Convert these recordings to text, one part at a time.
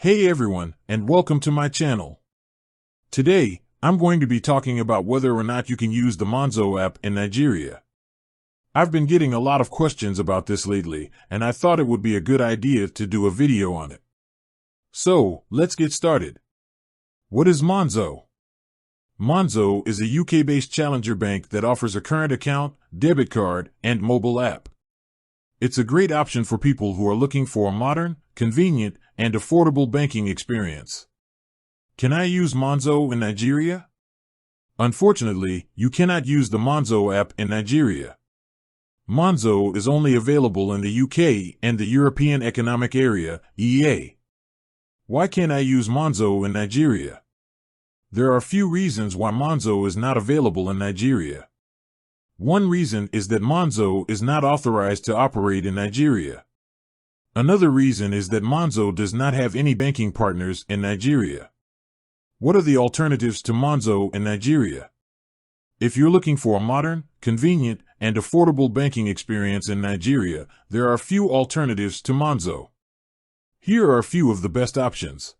Hey everyone, and welcome to my channel. Today, I'm going to be talking about whether or not you can use the Monzo app in Nigeria. I've been getting a lot of questions about this lately, and I thought it would be a good idea to do a video on it. So, let's get started. What is Monzo? Monzo is a UK-based challenger bank that offers a current account, debit card, and mobile app. It's a great option for people who are looking for a modern, convenient, and affordable banking experience. Can I use Monzo in Nigeria? Unfortunately, you cannot use the Monzo app in Nigeria. Monzo is only available in the UK and the European Economic Area, EEA. Why can't I use Monzo in Nigeria? There are a few reasons why Monzo is not available in Nigeria. One reason is that Monzo is not authorized to operate in Nigeria. Another reason is that Monzo does not have any banking partners in Nigeria. What are the alternatives to Monzo in Nigeria? If you're looking for a modern, convenient, and affordable banking experience in Nigeria, there are a few alternatives to Monzo. Here are a few of the best options.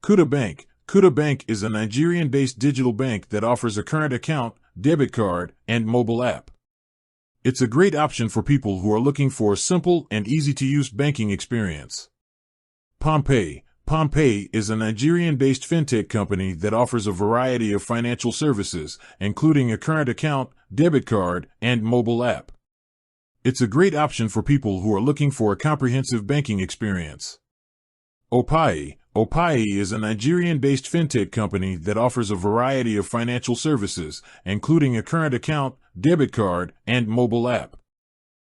Kuda Bank. Kuda Bank is a Nigerian-based digital bank that offers a current account, debit card, and mobile app. It's a great option for people who are looking for a simple and easy-to-use banking experience. PalmPay. PalmPay is a Nigerian-based fintech company that offers a variety of financial services, including a current account, debit card, and mobile app. It's a great option for people who are looking for a comprehensive banking experience. Opay. Opay is a Nigerian-based fintech company that offers a variety of financial services, including a current account, debit card, and mobile app.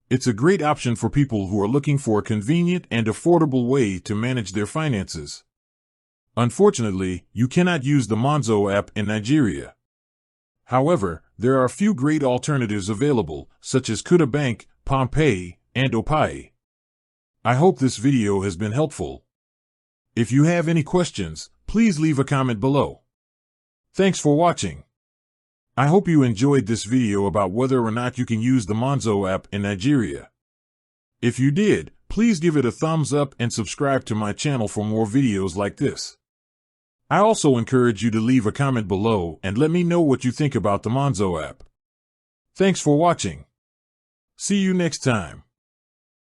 It's a great option for people who are looking for a convenient and affordable way to manage their finances. Unfortunately, you cannot use the Monzo app in Nigeria. However, there are a few great alternatives available, such as Kuda Bank, PalmPay, and Opay. I hope this video has been helpful. If you have any questions, please leave a comment below. Thanks for watching. I hope you enjoyed this video about whether or not you can use the Monzo app in Nigeria. If you did, please give it a thumbs up and subscribe to my channel for more videos like this. I also encourage you to leave a comment below and let me know what you think about the Monzo app. Thanks for watching. See you next time.